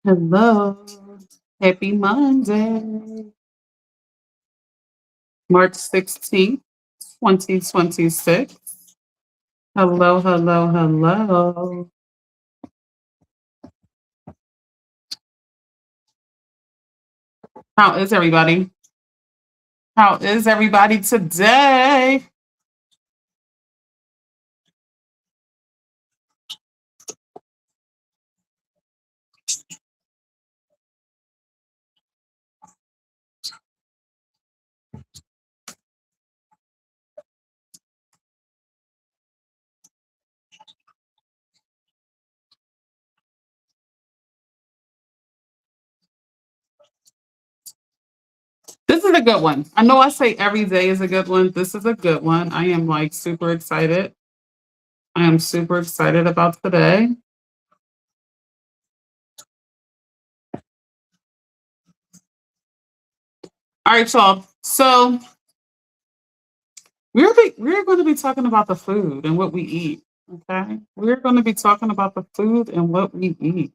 Hello. Happy Monday, March 16th, 2026. Hello, hello, hello. How is everybody? How is everybody today? This is a good one. I know I say every day is a good one. This is a good one. I am like super excited. I am super excited about today. All right, y'all. So we're going to be talking about the food and what we eat. Okay, we're going to be talking about the food and what we eat.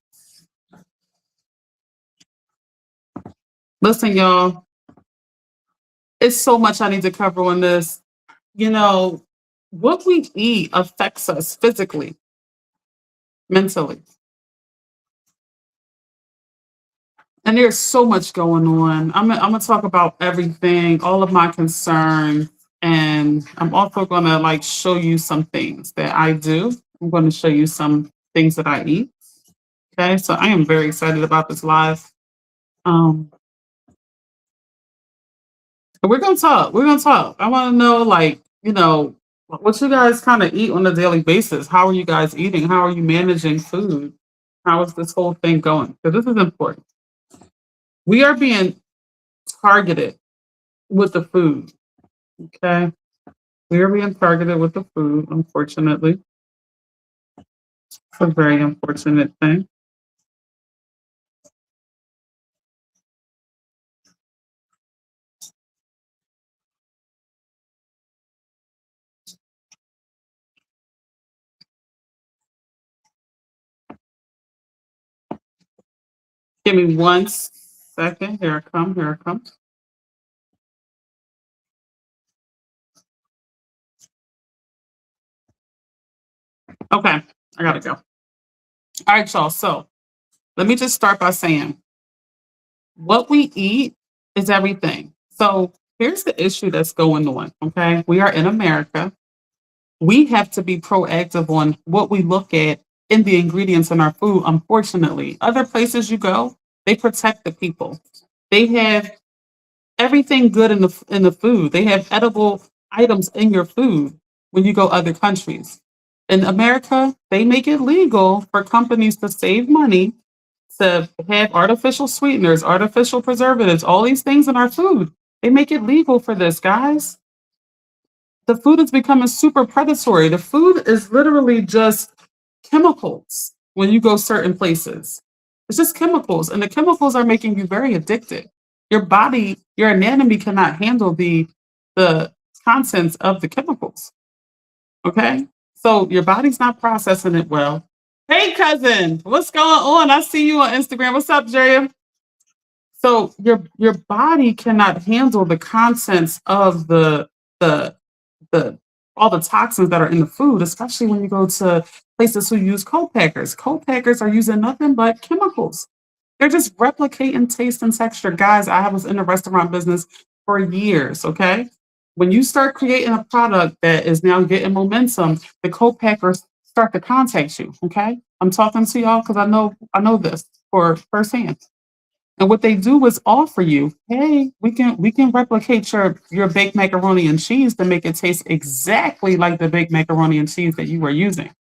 Listen, y'all, it's so much I need to cover on this. You know, what we eat affects us physically, mentally, and there's so much going on. I'm gonna talk about everything, all of my concerns, and I'm also gonna like show you some things that I do. I'm going to show you some things that I eat. Okay, so I am very excited about this live. Um, but we're gonna talk. We're gonna talk. I want to know, like, what you guys kind of eat on a daily basis. How are you guys eating? How are you managing food? How is this whole thing going? Because this is important. We are being targeted with the food. Okay, we are being targeted with the food. Unfortunately, it's a very unfortunate thing. Give me one second. Here I come. Here I come. Okay, I gotta go. All right, y'all. So let me just start by saying what we eat is everything. So here's the issue that's going on. Okay. We are in America. We have to be proactive on what we look at in the ingredients in our food. Unfortunately, other places you go, they protect the people. They have everything good in the food. They have edible items in your food when you go other countries. In America, they make it legal for companies to save money to have artificial sweeteners, artificial preservatives, all these things in our food. They make it legal for this, guys. The food is becoming super predatory. The food is literally just chemicals when you go certain places. It's just chemicals, and the chemicals are making you very addicted. Your body, your anatomy cannot handle the contents of the chemicals. Okay, so your body's not processing it well. Hey, cousin, what's going on? I see you on Instagram. What's up, Jaya? So your body cannot handle the contents of the the all the toxins that are in the food, especially when you go to places who use co-packers. Co-packers are using nothing but chemicals. They're just replicating taste and texture. Guys, I was in the restaurant business for years, okay? When you start creating a product that is now getting momentum, the co-packers start to contact you, okay? I'm talking to y'all because I know this for firsthand. And what they do is offer you, hey, we can replicate your baked macaroni and cheese to make it taste exactly like the baked macaroni and cheese that you were using.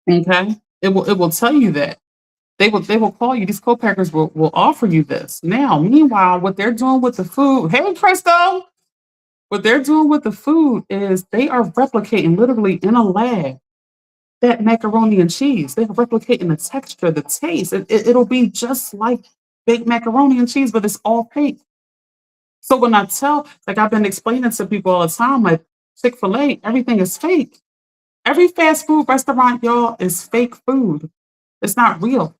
Okay. It will tell you that. They will call you, these co-packers will offer you this. Now, meanwhile, what they're doing with the food, hey Crystal, what they're doing with the food is they are replicating literally in a lab that macaroni and cheese. They're replicating the texture, the taste. It'll be just like baked macaroni and cheese, but it's all fake. So when I tell, like I've been explaining to people all the time, like Chick-fil-A, everything is fake. Every fast food restaurant, y'all, is fake food. It's not real.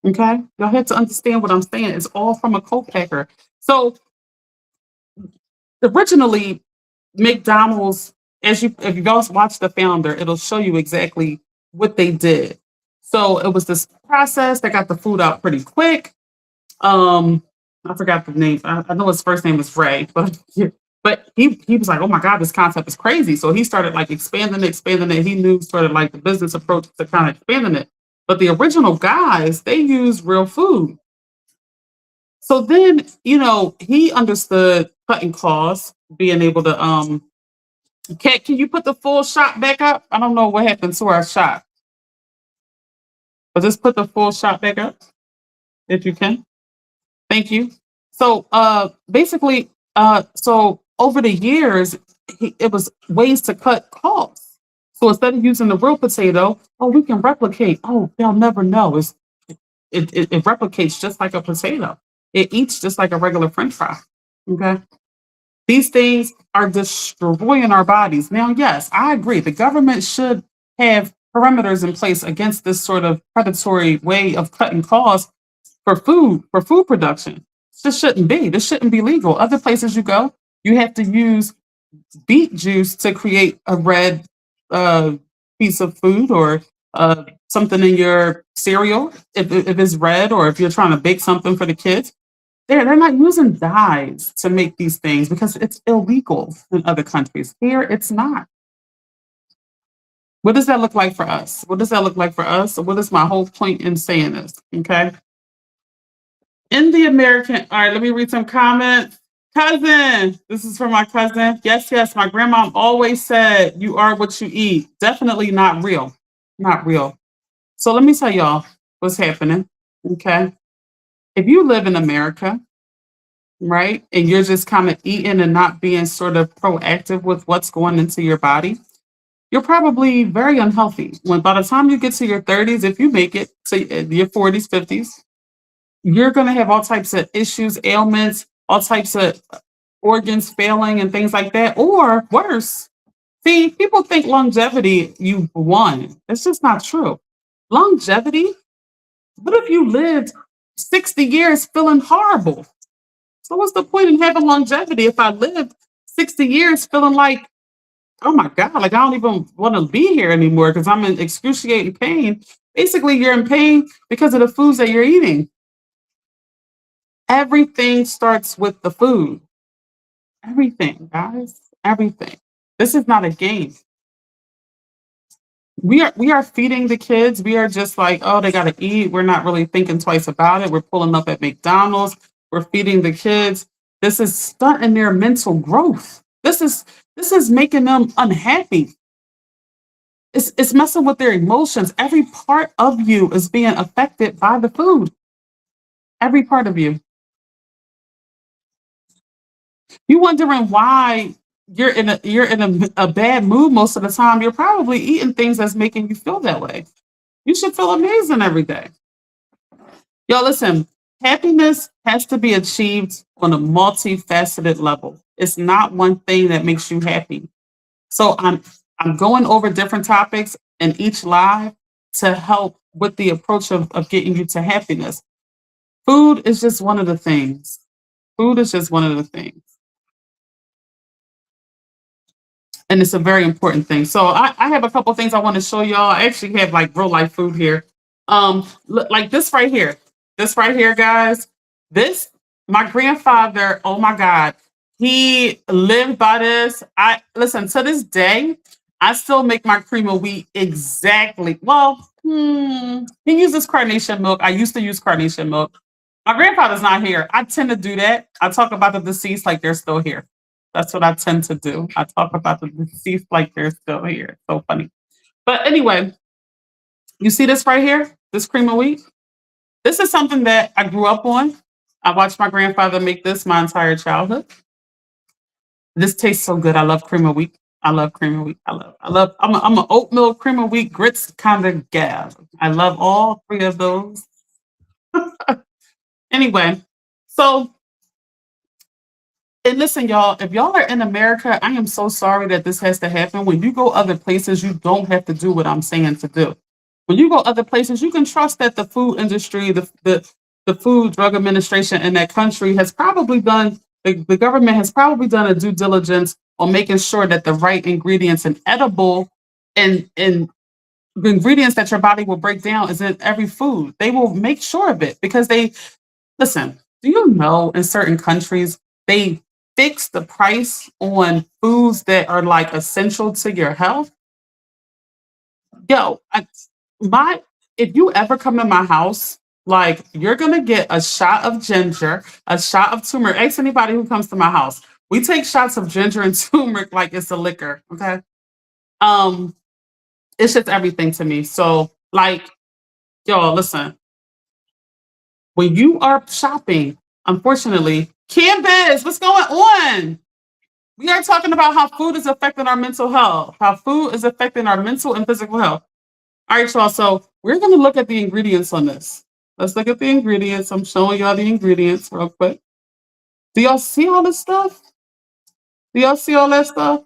Okay, y'all have to understand what I'm saying. It's all from a co-packer. So originally, McDonald's, as you if you guys watch the founder, it'll show you exactly what they did. So it was this process that got the food out pretty quick. Um, I forgot the name. I know his first name was Ray, but he was like, oh my god, this concept is crazy. So he started like expanding it. He knew sort of like the business approach to kind of expanding it. But the original guys, they used real food. So then, he understood cutting costs, being able to can you put the full shot back up? I don't know what happened to our shot, but just put the full shot back up if you can. Thank you. So basically, so over the years, it was ways to cut costs. So instead of using the real potato, oh, we can replicate. Oh, they'll never know. It replicates just like a potato. It eats just like a regular French fry. Okay. These things are destroying our bodies. Now, yes, I agree. The government should have parameters in place against this sort of predatory way of cutting costs for food production. This shouldn't be. This shouldn't be legal. Other places you go, you have to use beet juice to create a red uh, piece of food or something in your cereal if it's red, or if you're trying to bake something for the kids. They're not using dyes to make these things because it's illegal in other countries. Here, it's not. What does that look like for us? What does that look like for us? What is my whole point in saying this? Okay. In the American, all right, let me read some comments. Cousin, this is for my cousin. Yes, yes, my grandma always said, you are what you eat. Definitely not real. Not real. So let me tell y'all what's happening. Okay. If you live in America, right, and you're just kind of eating and not being sort of proactive with what's going into your body, you're probably very unhealthy. When by the time you get to your 30s, if you make it to your 40s, 50s, you're going to have all types of issues, ailments, all types of organs failing and things like that, or worse. See, people think longevity, you won. It's just not true. Longevity, what if you lived 60 years feeling horrible? So, what's the point in having longevity if I lived 60 years feeling like, oh my God, like I don't even want to be here anymore because I'm in excruciating pain? Basically, you're in pain because of the foods that you're eating. Everything starts with the food. Everything, guys. Everything. This is not a game. We are feeding the kids. We are just like, oh, they gotta eat. We're not really thinking twice about it. We're pulling up at McDonald's. We're feeding the kids. This is stunting their mental growth. This is making them unhappy. It's messing with their emotions. Every part of you is being affected by the food. Every part of you. You wondering why you're in a bad mood most of the time. You're probably eating things that's making you feel that way. You should feel amazing every day. Yo, listen, happiness has to be achieved on a multifaceted level. It's not one thing that makes you happy. So I'm going over different topics in each live to help with the approach of getting you to happiness. Food is just one of the things. Food is just one of the things. And it's a very important thing. So I have a couple things I want to show y'all. I actually have like real life food here. Like this right here. This right here, guys. This, my grandfather, oh my God, he lived by this. I listen to this day, I still make my cream of wheat exactly. Well, he uses carnation milk. I used to use carnation milk. My grandfather's not here. I tend to do that. I talk about the deceased like they're still here. That's what I tend to do. I talk about the deceased like they're still here. So funny. But anyway, you see this right here? This cream of wheat? This is something that I grew up on. I watched my grandfather make this my entire childhood. This tastes so good. I love cream of wheat. I love cream of wheat. I'm an oatmeal cream of wheat grits kind of gal. I love all three of those. Anyway, so and listen, y'all, if y'all are in America, I am so sorry that this has to happen. When you go other places, you don't have to do what I'm saying to do. When you go other places, you can trust that the food industry, the Food Drug Administration in that country has probably done, the government has probably done a due diligence on making sure that the right ingredients and edible and the ingredients that your body will break down is in every food. They will make sure of it because they listen. Do you know in certain countries they fix the price on foods that are like essential to your health? Yo, my if you ever come to my house, like you're gonna get a shot of ginger, a shot of turmeric. Ask anybody who comes to my house. We take shots of ginger and turmeric like it's a liquor. Okay. Um, it's just everything to me. So, like, y'all, listen, when you are shopping, unfortunately, Canvas, what's going on? We are talking about how food is affecting our mental health, how food is affecting our mental and physical health. All right, y'all. So we're going to look at the ingredients on this. Let's look at the ingredients. I'm showing y'all the ingredients real quick. Do y'all see all this stuff? Do y'all see all that stuff?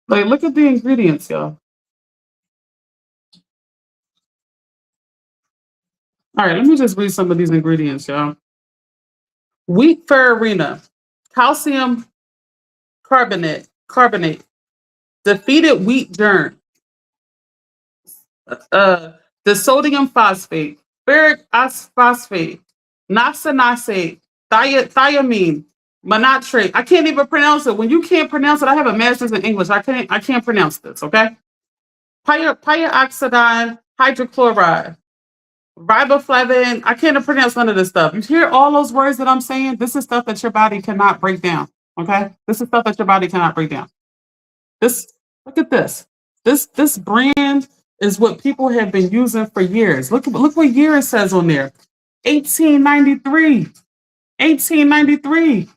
Like, look at the ingredients, y'all. All right, let me just read some of these ingredients, y'all. Wheat farina, calcium carbonate, defeated wheat germ, uh, the sodium phosphate, ferric phosphate, naphthenate, thiamine, monotrate. I can't even pronounce it. When you can't pronounce it, I have a master's in English. I can't pronounce this, okay? Pyoxidine hydrochloride, riboflavin. I can't pronounce none of this stuff. You hear all those words that I'm saying? This is stuff that your body cannot break down. Okay? This is stuff that your body cannot break down. This look at this. This brand is what people have been using for years. Look what year it says on there. 1893. 1893.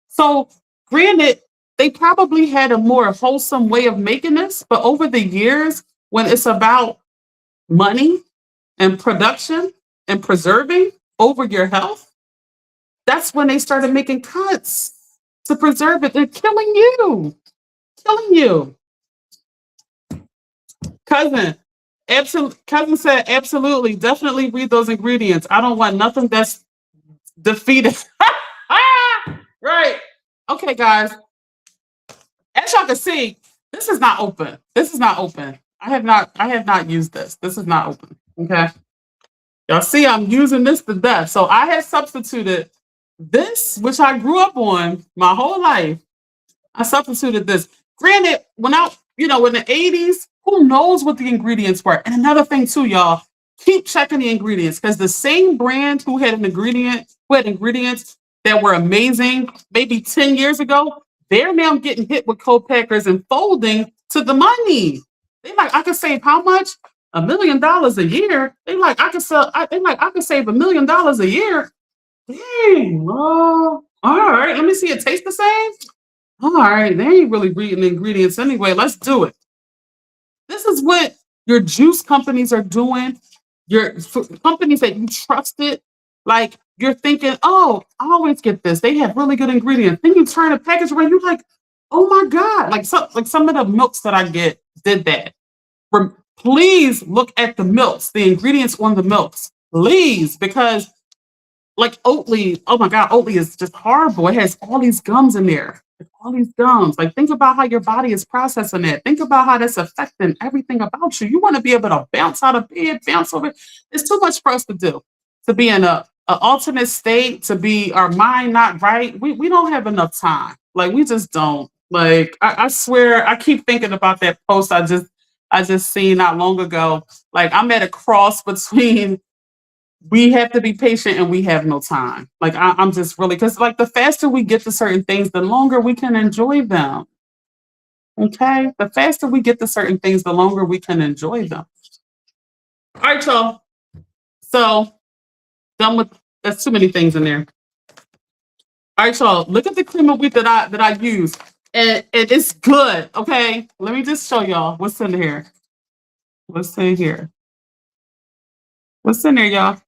So granted, they probably had a more wholesome way of making this, but over the years, when it's about money and production and preserving over your health, that's when they started making cuts to preserve it. They're killing you. Killing you. Cousin, cousin said absolutely, definitely read those ingredients. I don't want nothing that's defeated. Right. Okay, guys. As y'all can see, this is not open. This is not open. I have not used this. This is not open. Okay. Y'all see I'm using this to death. So I have substituted this, which I grew up on my whole life. I substituted this. Granted, in the 80s, who knows what the ingredients were? And another thing too, y'all, keep checking the ingredients because the same brand who had ingredients that were amazing maybe 10 years ago, they're now getting hit with co-packers and folding to the money. They like, I could save how much? $1 million a year. I could save $1 million a year. Dang, well, all right. Let me see. It tastes the same. All right, they ain't really reading the ingredients anyway. Let's do it. This is what your juice companies are doing. Companies that you trusted, like you're thinking, oh, I always get this. They have really good ingredients. Then you turn a package around, you're like, oh my god! Like some of the milks that I get did that. Please look at the milks, the ingredients on the milks, please, because like Oatly, oh my God, Oatly is just horrible. It has all these gums in there. Like, all these gums. Like think about how your body is processing it. Think about how that's affecting everything about you. You want to be able to bounce out of bed, bounce over. It's too much for us to do. To be in a alternate state, to be our mind not right. We don't have enough time. Like we just don't. Like I swear, I keep thinking about that post I just seen not long ago. Like I'm at a cross between we have to be patient and we have no time. Like I'm just really because like the faster we get to certain things, the longer we can enjoy them. Okay, the faster we get to certain things, the longer we can enjoy them. All right, y'all. So done with. That's too many things in there. All right, y'all. Look at the cream of wheat that I use, and it's good. Okay, let me just show y'all what's in here. What's in here? What's in there, y'all?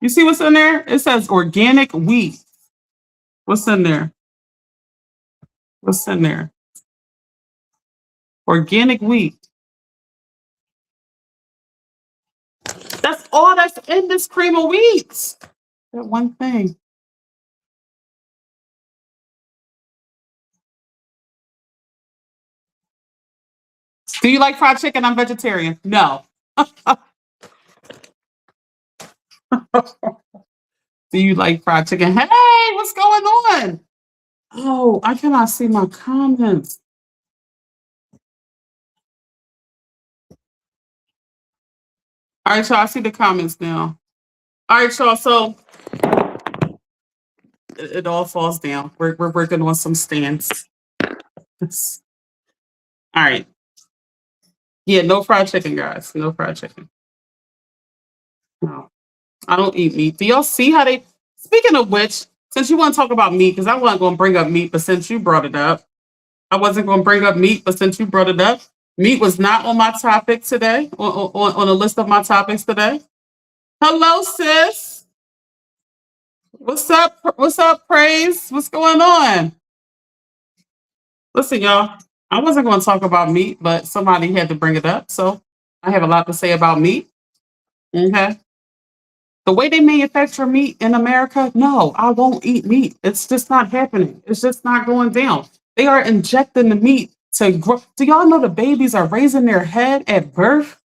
You see what's in there? It says organic wheat. What's in there? What's in there? Organic wheat. all that's in this cream of wheat. That one thing. Do you like fried chicken? I'm vegetarian. No. Do you like fried chicken? Hey, what's going on? Oh, I cannot see my comments. All right, y'all. I see the comments now. All right, y'all. So it all falls down. We're working on some stands. All right. Yeah, no fried chicken, guys. No fried chicken. No, I don't eat meat. Do y'all see how they? Speaking of which, since you want to talk about meat, because I wasn't going to bring up meat, but since you brought it up, I wasn't going to bring up meat, but since you brought it up, meat was not on my topic today, on a list of my topics today. Hello, sis. What's up? What's up, Praise? What's going on? Listen, y'all, I wasn't going to talk about meat, but somebody had to bring it up. So I have a lot to say about meat. Okay. The way they manufacture meat in America, no, I won't eat meat. It's just not happening. It's just not going down. They are injecting the meat to grow. Do y'all know the babies are raising their head at birth?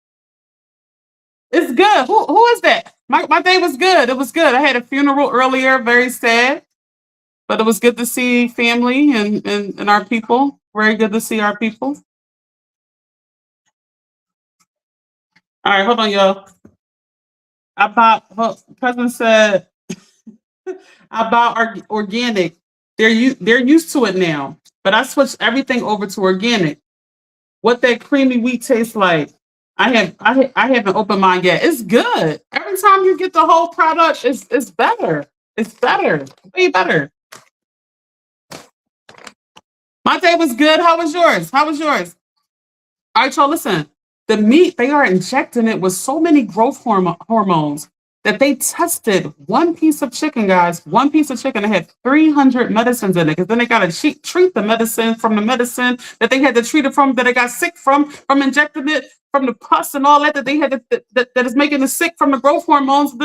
It's good. Who is that? My day was good. It was good. I had a funeral earlier, very sad, but it was good to see family and our people. Very good to see our people. All right, hold on, y'all. Cousin said about organic. They're used to it now. But I switched everything over to organic. What that creamy wheat tastes like. I haven't opened mine yet. It's good. Every time you get the whole product, it's better. It's better. Way better. My day was good. How was yours? How was yours? All right, y'all, listen. The meat, they are injecting it with so many growth hormones that they tested one piece of chicken, guys. One piece of chicken that had 300 medicines in it because then they got to treat the medicine from the medicine that they had to treat it from, that they got sick from injecting it, from the pus and all that that they had that is making it sick from the growth hormones.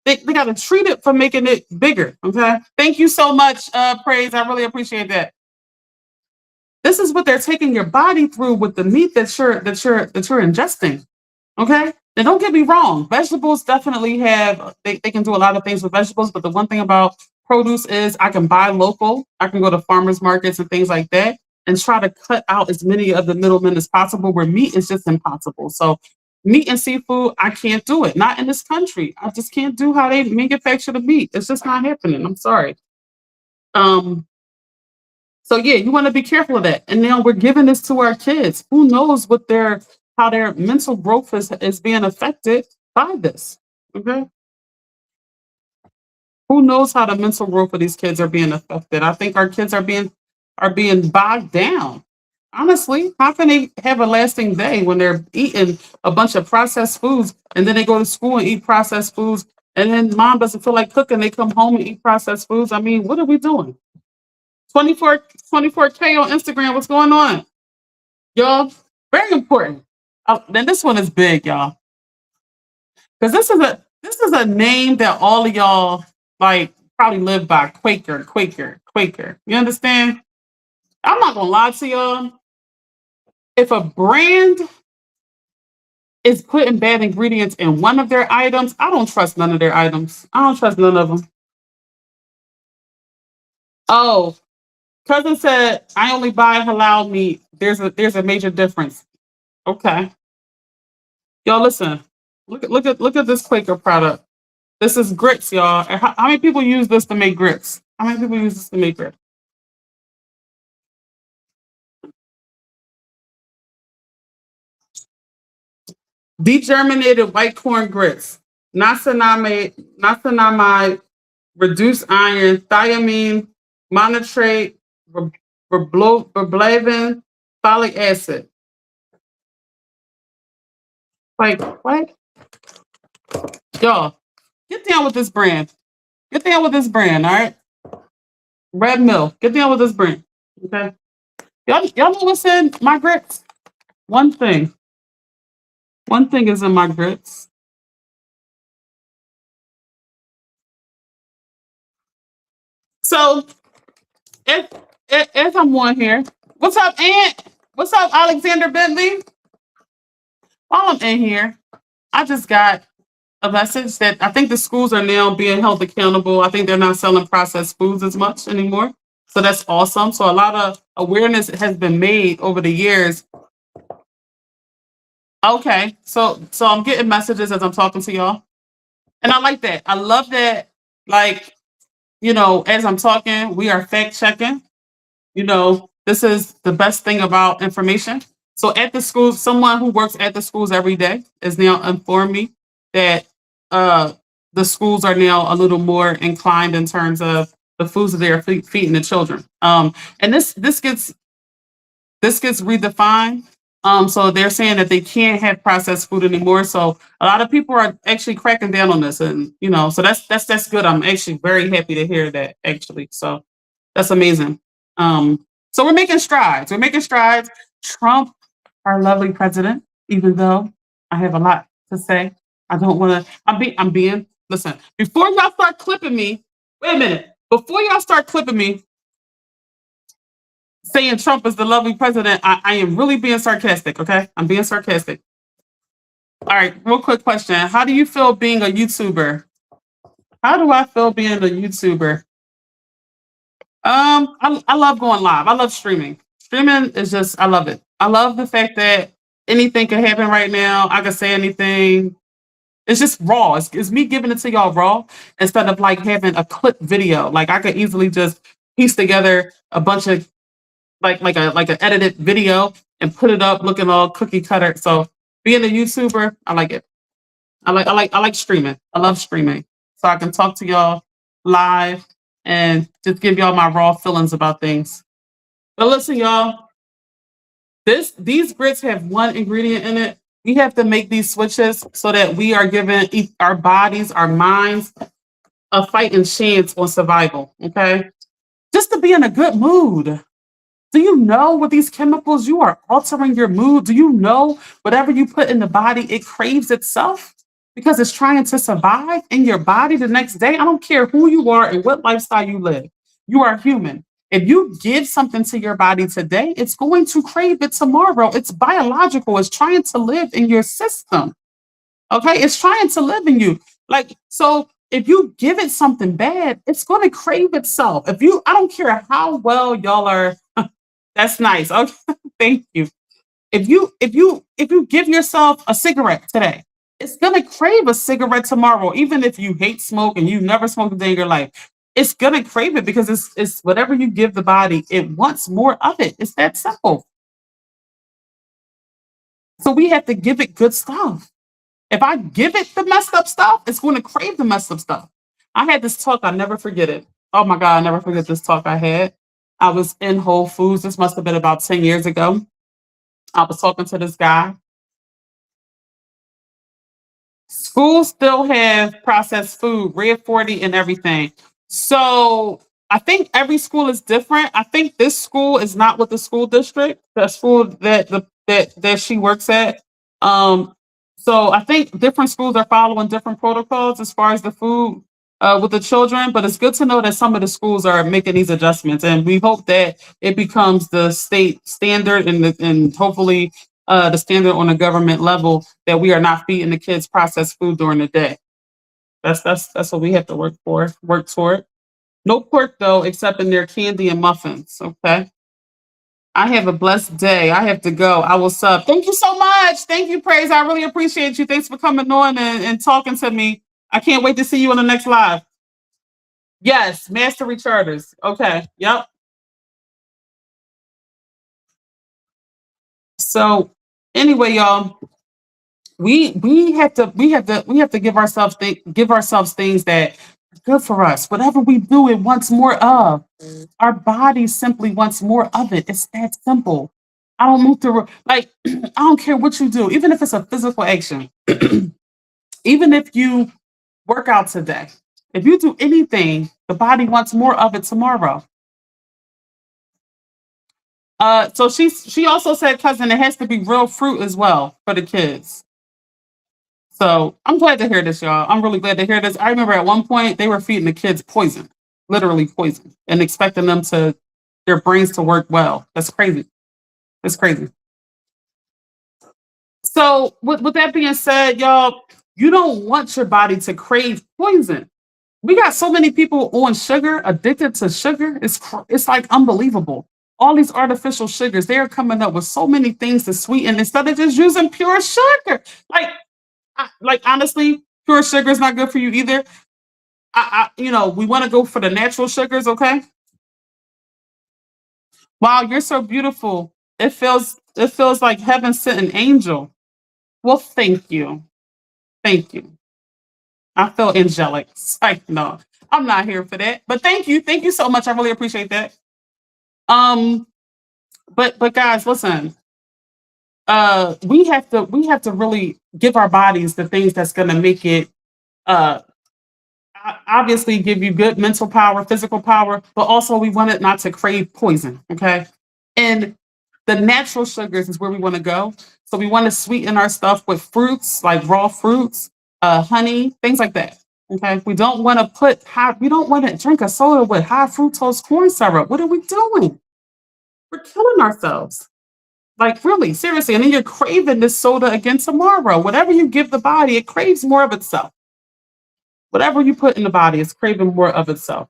They got to treat it for making it bigger. Okay. Thank you so much, Praise. I really appreciate that. This is what they're taking your body through with the meat that you're ingesting. Okay? And don't get me wrong, vegetables definitely they can do a lot of things with vegetables, but the one thing about produce is I can buy local, I can go to farmers markets and things like that and try to cut out as many of the middlemen as possible where meat is just impossible. So meat and seafood, I can't do it. Not in this country. I just can't do how they manufacture the meat. It's just not happening. I'm sorry. Um, so yeah, you want to be careful of that. And now we're giving this to our kids. Who knows what their how their mental growth is being affected by this? Okay. Who knows how the mental growth of these kids are being affected? I think our kids are being bogged down. Honestly, how can they have a lasting day when they're eating a bunch of processed foods and then they go to school and eat processed foods and then mom doesn't feel like cooking, they come home and eat processed foods? I mean, what are we doing? 24K on Instagram. What's going on? Y'all, very important. Then this one is big, y'all. Because this is a name that all of y'all like probably live by. Quaker, Quaker, Quaker. You understand? I'm not gonna lie to y'all. If a brand is putting bad ingredients in one of their items, I don't trust none of their items. I don't trust none of them. Oh, cousin said I only buy halal meat. There's a major difference. Okay. Y'all listen. Look at this Quaker product. This is grits, y'all. And how many people use this to make grits? How many people use this to make grits? Degerminated white corn grits. Niacinamide, reduced iron, thiamine, monotrate, verblavin, folic acid. Like what? Y'all, get down with this brand. Get down with this brand, all right? Red Mill. Get down with this brand. Okay. Y'all know what's in my grits? One thing. One thing is in my grits. So if, if I'm on here, what's up, Aunt? What's up, Alexander Bentley? While I'm in here, I just got a message that I think the schools are now being held accountable. I think they're not selling processed foods as much anymore. So that's awesome. So a lot of awareness has been made over the years. Okay. So I'm getting messages as I'm talking to y'all. And I like that. I love that. Like, as I'm talking, we are fact checking. This is the best thing about information. So at the schools, someone who works at the schools every day is now informed me that uh, the schools are now a little more inclined in terms of the foods that they are feeding the children. And this gets redefined. So they're saying that they can't have processed food anymore. So a lot of people are actually cracking down on this, and so that's good. I'm actually very happy to hear that. Actually, so that's amazing. So we're making strides. We're making strides. Trump, our lovely president, even though I have a lot to say, I don't want to. I'm being. Listen, before y'all start clipping me, wait a minute. Before y'all start clipping me, saying Trump is the lovely president, I am really being sarcastic, okay? I'm being sarcastic. All right, real quick question. How do you feel being a YouTuber? How do I feel being a YouTuber? I love going live. I love streaming. Streaming is just, I love it. I love the fact that anything can happen right now. I can say anything. It's just raw. It's me giving it to y'all raw instead of like having a clip video. Like I could easily just piece together a bunch of like an edited video and put it up looking all cookie cutter. So being a YouTuber, I like it. I like streaming. I love streaming. So I can talk to y'all live and just give y'all my raw feelings about things. But listen, y'all, these grits have one ingredient in it. We have to make these switches so that we are giving our bodies, our minds, a fighting chance on survival. Okay, just to be in a good mood. Do you know with these chemicals you are altering your mood? Do you know whatever you put in the body, it craves itself because it's trying to survive in your body the next day? I don't care who you are and what lifestyle you live. You are human. If you give something to your body today, it's going to crave it tomorrow. It's biological. It's trying to live in your system. Okay, it's trying to live in you. Like, so if you give it something bad, it's going to crave itself. I don't care how well y'all are. That's nice. Okay, thank you. If you give yourself a cigarette today, it's gonna crave a cigarette tomorrow, even if you hate smoke and you never smoked a day in your life. It's gonna crave it because it's whatever you give the body, it wants more of it. It's that simple. So we have to give it good stuff. If I give it the messed up stuff, it's going to crave the messed up stuff. I had this talk, I never forget it. Oh my God, I never forget this talk I had. I was in Whole Foods. This must have been about 10 years ago. I was talking to this guy. Schools still have processed food, Red 40 and everything. So I think every school is different. I think this school is not with the school district, the school that she works at. Um, so I think different schools are following different protocols as far as the food with the children. But it's good to know that some of the schools are making these adjustments, and we hope that it becomes the state standard and hopefully the standard on a government level that we are not feeding the kids processed food during the day. That's what we have to work toward. No pork though, except in their candy and muffins. Okay. I have a blessed day. I have to go. I will sub. Thank you so much. Thank you, Praise. I really appreciate you. Thanks for coming on and talking to me. I can't wait to see you on the next live. Yes, Mastery Charters. Okay. Yep. So anyway, y'all, we have to give ourselves things that are good for us. Whatever we do, it wants more of. Our body simply wants more of it. It's that simple. I don't move to like I don't care what you do, even if it's a physical action, even if you work out today. If you do anything, the body wants more of it tomorrow. So she also said, cousin, it has to be real fruit as well for the kids. So I'm glad to hear this, y'all. I'm really glad to hear this. I remember at one point they were feeding the kids poison. literally poison and expecting their brains to work well. That's crazy. That's crazy. So with that being said, y'all, you don't want your body to crave poison. We got so many people on sugar, addicted to sugar. It's like unbelievable. All these artificial sugars, they are coming up with so many things to sweeten instead of just using pure sugar. Like, like honestly, pure sugar is not good for you either. We want to go for the natural sugars, okay? Wow, you're so beautiful. It feels like heaven sent an angel. Well, thank you. Thank you. I feel angelic. It's like, no, I'm not here for that. But thank you. Thank you so much. I really appreciate that. Um, but guys, listen, we have to really give our bodies the things that's gonna make it uh obviously give you good mental power, physical power, but also we want it not to crave poison. Okay. And the natural sugars is where we want to go. So we want to sweeten our stuff with fruits, like raw fruits, honey, things like that. Okay. We don't want to drink a soda with high fructose corn syrup. What are we doing? We're killing ourselves. Like really, seriously. And then you're craving this soda again tomorrow. Whatever you give the body, it craves more of itself. Whatever you put in the body is craving more of itself.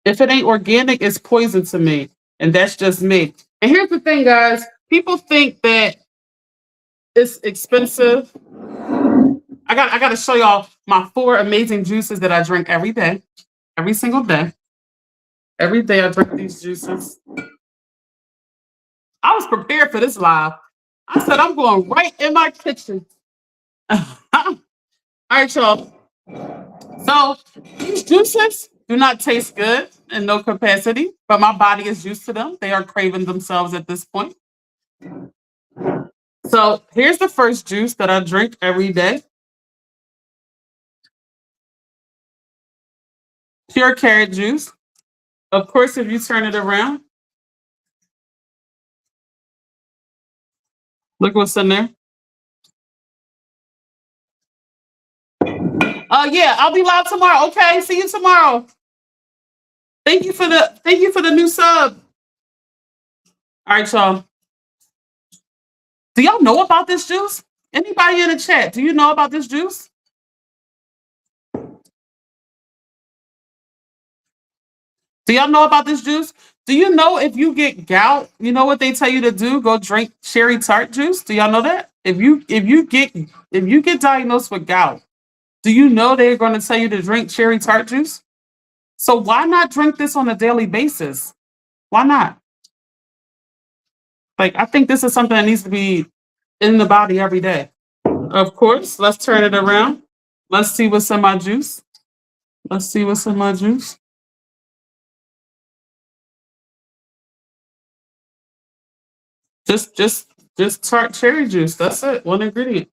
If it ain't organic, it's poison to me. And that's just me. And here's the thing, guys. People think that it's expensive. I got to show y'all my 4 amazing juices that I drink every day, every single day. Every day I drink these juices. I was prepared for this live. I said I'm going right in my kitchen. All right, y'all. So these juices do not taste good in no capacity, but my body is used to them. They are craving themselves at this point. So here's the first juice that I drink every day. Pure carrot juice. Of course, if you turn it around, look what's in there. Yeah, I'll be live tomorrow. Okay, see you tomorrow. Thank you for the new sub. All right, y'all. Do y'all know about this juice? Anybody in the chat? Do you know about this juice? Do y'all know about this juice? Do you know if you get gout, you know what they tell you to do? Go drink cherry tart juice. Do y'all know that? If you get diagnosed with gout, do you know they're going to tell you to drink cherry tart juice? So why not drink this on a daily basis? Why not? Like I think this is something that needs to be in the body every day. Of course, let's turn it around. Let's see what's in my juice. Let's see what's in my juice. Just tart cherry juice. That's it. One ingredient.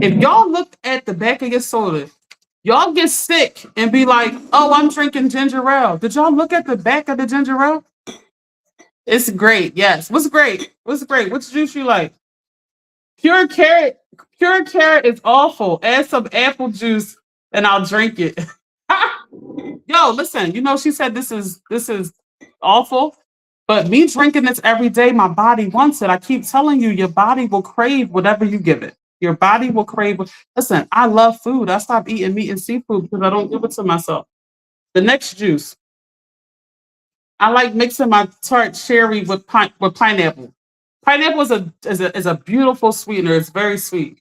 If y'all look at the back of your soda, y'all get sick and be like, "Oh, I'm drinking ginger ale." Did y'all look at the back of the ginger ale? It's great. Yes. What's great? What's great? Which juice you like? Pure carrot. Pure carrot is awful. Add some apple juice and I'll drink it. Yo, listen. She said this is awful. But me drinking this every day, my body wants it. I keep telling you, your body will crave whatever you give it. Your body will crave. Listen, I love food. I stopped eating meat and seafood because I don't give it to myself. The next juice, I like mixing my tart cherry with pineapple. Pineapple is a beautiful sweetener. It's very sweet.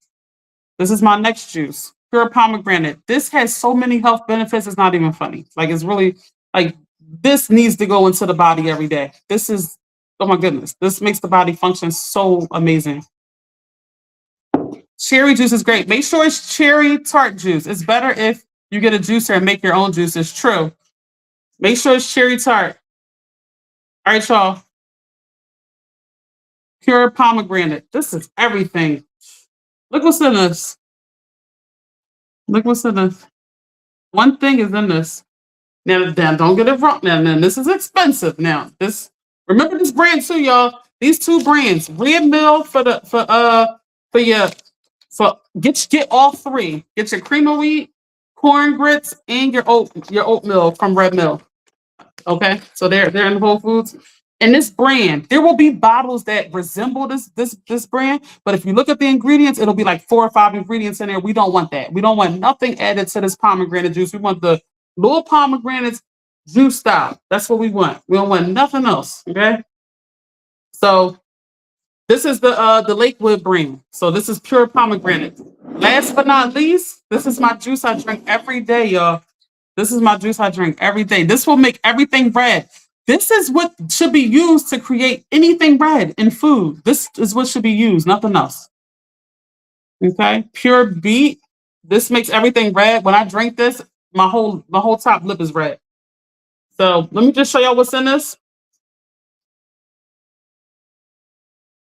This is my next juice, pure pomegranate. This has so many health benefits. It's not even funny. Like it's really like this needs to go into the body every day. This is oh my goodness. This makes the body function so amazing. Cherry juice is great. Make sure it's cherry tart juice. It's better if you get a juicer and make your own juice. It's true. Make sure it's cherry tart. All right, y'all. Pure pomegranate. This is everything. Look what's in this. Look what's in this. One thing is in this. Now, don't get it wrong. Now, this is expensive. Now, remember this brand too, y'all. These 2 brands, Red Mill for your for get all 3. Get your cream of wheat, corn grits, and your oatmeal from Red Mill. Okay, so they're in Whole Foods. And this brand, there will be bottles that resemble this brand, but if you look at the ingredients, it'll be like 4 or 5 ingredients in there. We don't want that. We don't want nothing added to this pomegranate juice. We want the little pomegranates juice style. That's what we want. We don't want nothing else. Okay. So this is the Lakewood brand. So this is pure pomegranate. Last but not least, this is my juice I drink every day, y'all. This is my juice I drink every day. This will make everything red. This is what should be used to create anything red in food. This is what should be used, nothing else. Okay, pure beet. This makes everything red. When I drink this, my whole top lip is red. So let me just show y'all what's in this.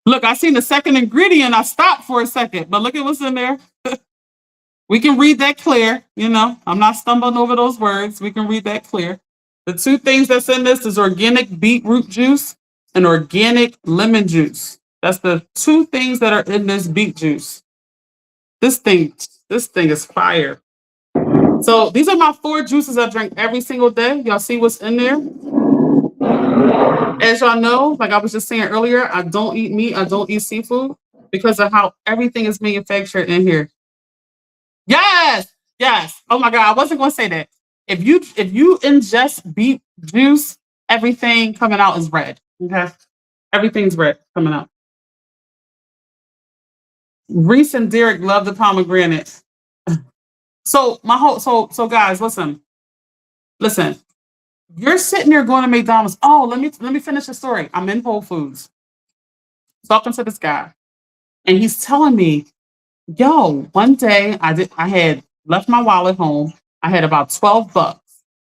Look, I seen the second ingredient. I stopped for a second, but look at what's in there. We can read that clear. I'm not stumbling over those words. We can read that clear. The two things that's in this is organic beetroot juice and organic lemon juice. That's the two things that are in this beet juice. This thing is fire. So these are my 4 juices I drink every single day. Y'all see what's in there? As y'all know, like I was just saying earlier, I don't eat meat, I don't eat seafood because of how everything is manufactured in here. Yes, yes. Oh my God, I wasn't gonna say that. If you ingest beet juice, everything coming out is red. Okay, everything's red coming out. Reese and Derek love the pomegranate. So my whole so guys, listen. You're sitting there going to McDonald's. Oh, let me finish the story. I'm in Whole Foods talking to this guy, and he's telling me, "Yo, one day I had left my wallet home. I had about $12."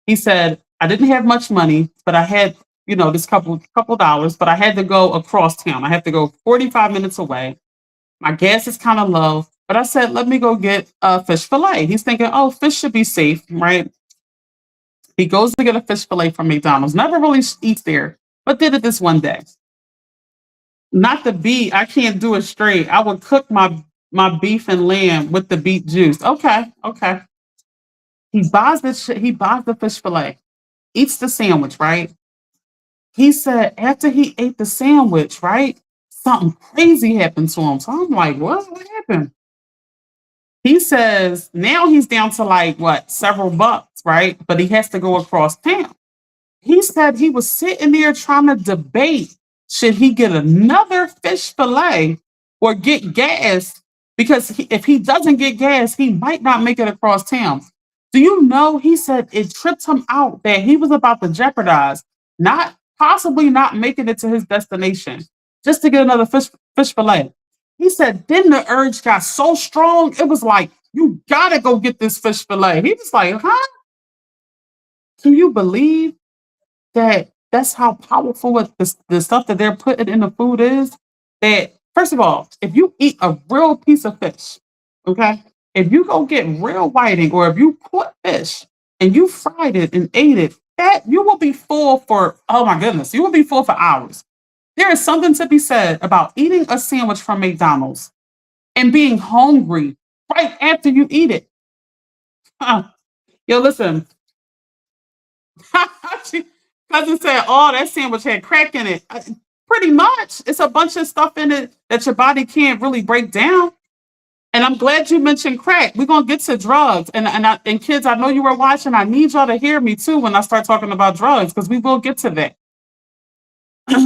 He said, "I didn't have much money, but I had, this couple dollars, but I had to go across town. I have to go 45 minutes away. My gas is kind of low." But I said, "Let me go get a fish fillet." He's thinking, "Oh, fish should be safe, right?" He goes to get a fish fillet from McDonald's. Never really eats there, but did it this one day. Not the beet. I can't do it straight. I would cook my beef and lamb with the beet juice. Okay, okay. He buys this shit. He buys the fish fillet, eats the sandwich, right? He said after he ate the sandwich, right, something crazy happened to him. So I'm like, what happened? He says now he's down to like what, several bucks, right? But he has to go across town. He said he was sitting there trying to debate should he get another fish fillet or get gas because if he doesn't get gas, he might not make it across town. Do you know? He said it tripped him out that he was about to jeopardize not possibly not making it to his destination just to get another fish fillet. He said then the urge got so strong it was like you gotta go get this fish fillet. He was like, huh? Can you believe that's how powerful what the stuff that they're putting in the food is. That first of all, if you eat a real piece of fish, okay, if you go get real whiting or if you caught fish and you fried it and ate it, that you will be full for oh my goodness, you will be full for hours. There is something to be said about eating a sandwich from McDonald's and being hungry right after you eat it. Huh. Yo, listen, she, cousin said, "Oh, that sandwich had crack in it." Pretty much, it's a bunch of stuff in it that your body can't really break down. And I'm glad you mentioned crack. We're gonna get to drugs, and kids, I know you were watching. I need y'all to hear me too when I start talking about drugs because we will get to that.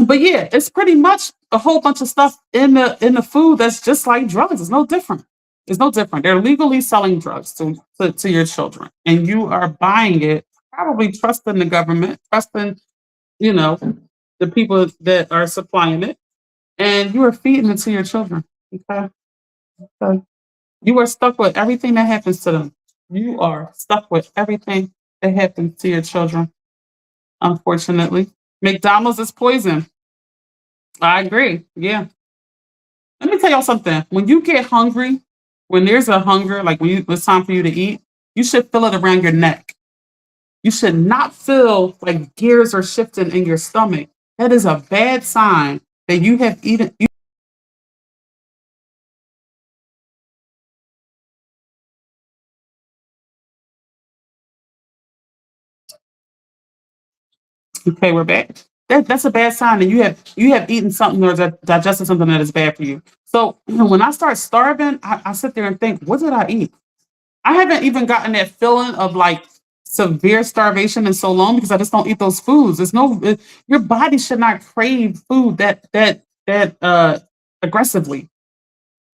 But yeah, it's pretty much a whole bunch of stuff in the food that's just like drugs. It's no different. It's no different. They're legally selling drugs to your children, and you are buying it, probably trusting the government, trusting you know the people that are supplying it, and you are feeding it to your children. Okay, so you are stuck with everything that happens to them. You are stuck with everything that happens to your children. Unfortunately, McDonald's is poison. I agree. Yeah. Let me tell y'all something. When you get hungry, when there's a hunger, like it's time for you to eat, you should feel it around your neck. You should not feel like gears are shifting in your stomach. That is a bad sign that you have eaten. Okay, we're back. That's a bad sign, and you have eaten something or digested something that is bad for you. So when I start starving, I sit there and think, what did I eat? I haven't even gotten that feeling of like severe starvation in so long because I just don't eat those foods. Your body should not crave food that aggressively.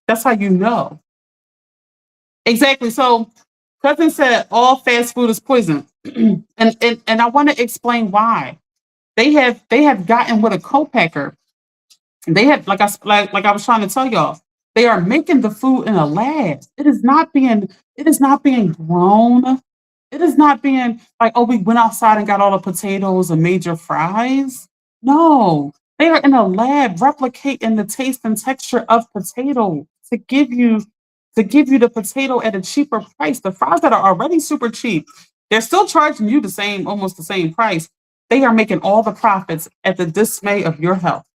That's how you know. Exactly. So cousin said all fast food is poison. And I want to explain why. They have gotten with a co-packer. They have like I was trying to tell y'all, they are making the food in a lab. It is not being grown. It is not being like, oh, we went outside and got all the potatoes and made your fries. No, they are in a lab replicating the taste and texture of potato to give you the potato at a cheaper price. The fries that are already super cheap, they're still charging you almost the same price. They are making all the profits at the dismay of your health.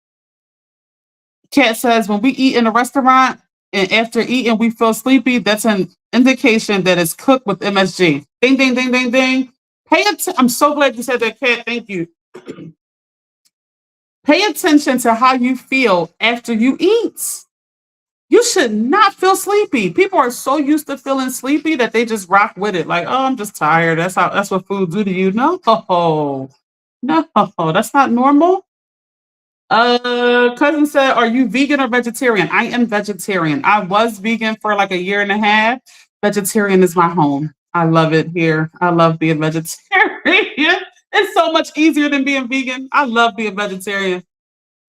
Cat says when we eat in a restaurant and after eating we feel sleepy, that's an indication that it's cooked with MSG. Ding, ding, ding, ding, ding. I'm so glad you said that, Cat. Thank you. Pay attention to how you feel after you eat. You should not feel sleepy. People are so used to feeling sleepy that they just rock with it. Like, oh, I'm just tired. That's what food do to you. No, no, that's not normal. Cousin said, "Are you vegan or vegetarian?" I am vegetarian. I was vegan for like a year and a half. Vegetarian is my home. I love it here. I love being vegetarian. It's so much easier than being vegan. I love being vegetarian.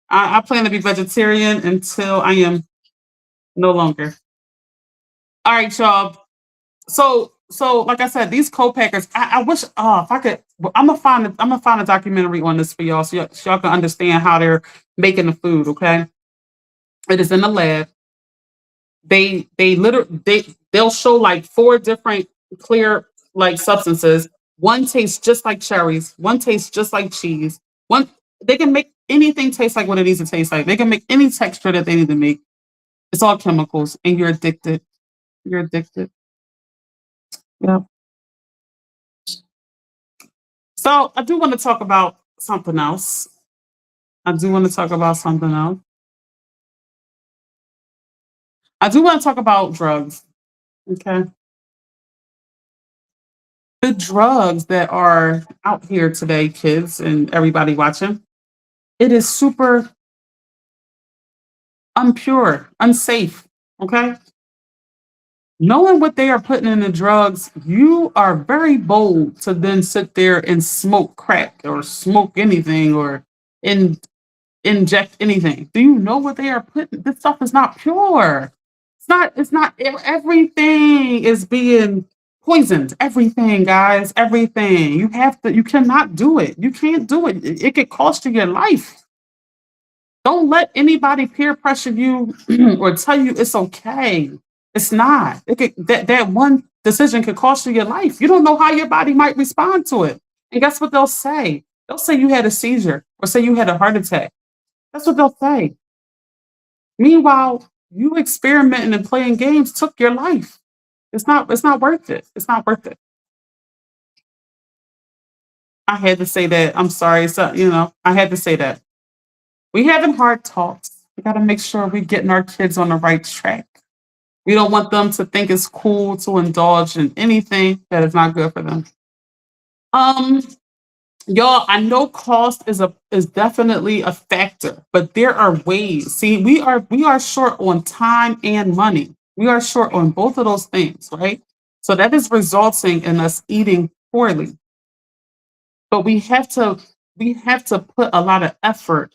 I plan to be vegetarian until I am no longer. All right, y'all. So like I said, these co-packers. I wish. Oh, if I could. I'm gonna find a documentary on this for y'all, so y'all can understand how they're making the food. Okay, it is in the lab. They'll show like four different clear like substances. One tastes just like cherries. One tastes just like cheese. One They can make anything taste like what it needs to taste like. They can make any texture that they need to make. It's all chemicals, and you're addicted. You're addicted. Yeah. So I do want to talk about something else. I do want to talk about something else. I do want to talk about drugs. Okay. The drugs that are out here today, kids and everybody watching, it is super unpure, unsafe. Okay. Knowing what they are putting in the drugs, you are very bold to then sit there and smoke crack or smoke anything or in, inject anything. Do you know what they are putting? This stuff is not pure. Everything is being poisoned. Everything, guys, everything. You cannot do it. You can't do it. It could cost you your life. Don't let anybody peer pressure you or tell you it's okay. It's not. That one decision could cost you your life. You don't know how your body might respond to it. And guess what they'll say? They'll say you had a seizure or say you had a heart attack. That's what they'll say. Meanwhile, you experimenting and playing games took your life. It's not worth it. It's not worth it. I had to say that. I'm sorry. So, I had to say that. We having hard talks. We got to make sure we're getting our kids on the right track. We don't want them to think it's cool to indulge in anything that is not good for them. Um, y'all, I know cost is definitely a factor, but there are ways. See, we are short on time and money. We are short on both of those things, right? So that is resulting in us eating poorly. But we have to put a lot of effort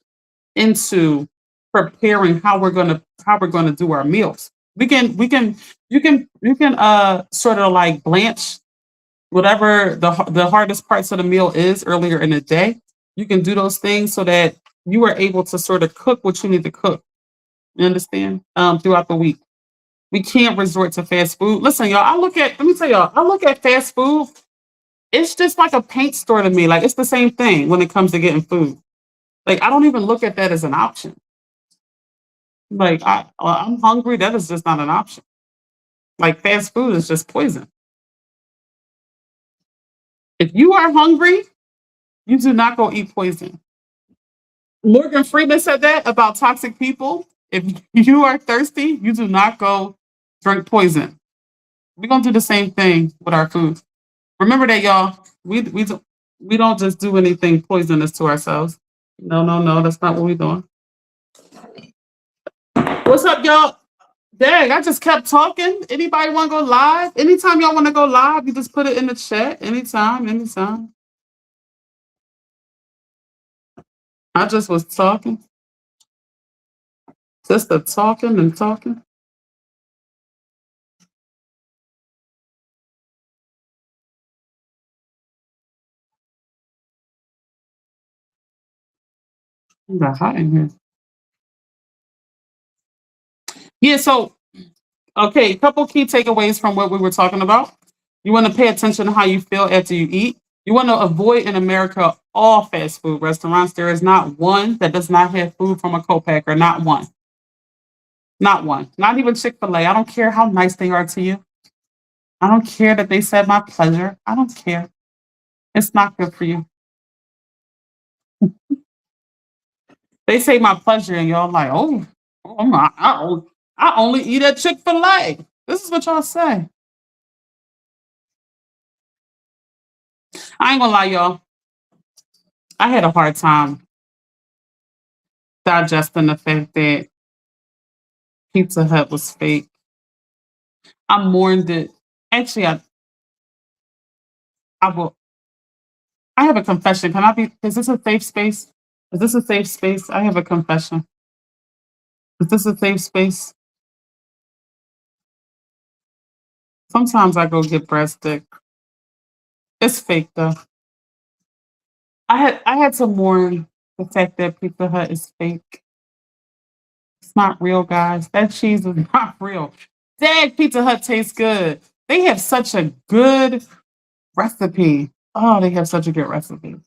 into preparing how we're gonna do our meals. You can sort of like blanch whatever the hardest parts of the meal is earlier in the day. You can do those things so that you are able to sort of cook what you need to cook. You understand? Throughout the week. We can't resort to fast food. Listen, y'all, let me tell y'all, I look at fast food, it's just like a paint store to me. Like it's the same thing when it comes to getting food. Like I don't even look at that as an option. Like I'm hungry. That is just not an option. Like fast food is just poison. If you are hungry, You do not go eat poison. Morgan Freeman said that about toxic people. If you are thirsty, you do not go drink poison. We're gonna do the same thing with our food. Remember that, y'all. We don't just do anything poisonous to ourselves. No, no, no. That's not what we're doing. What's up, y'all? Dang, I just kept talking. Anybody want to go live? Anytime y'all want to go live, you just put it in the chat. Anytime, anytime. I just was talking, just the talking and talking. It got hot in here. Yeah. So, okay, a couple key takeaways from what we were talking about. You want to pay attention to how you feel after you eat. You want to avoid in America all fast food restaurants. There is not one that does not have food from a co-packer. Not one. Not one. Not even Chick-fil-A. I don't care how nice they are to you. I don't care that they said my pleasure. I don't care. It's not good for you. They say my pleasure, and y'all like, oh my, I only eat at Chick-fil-A. This is what y'all say. I ain't gonna lie, y'all. I had a hard time digesting the fact that Pizza Hut was fake. I mourned it. Actually, I will. I have a confession. Can I be? Is this a safe space? Is this a safe space? I have a confession. Is this a safe space? Sometimes I go get breadstick. It's fake though. I had to mourn the fact that Pizza Hut is fake. It's not real, guys. That cheese is not real. Dang, Pizza Hut tastes good. They have such a good recipe. Oh, they have such a good recipe.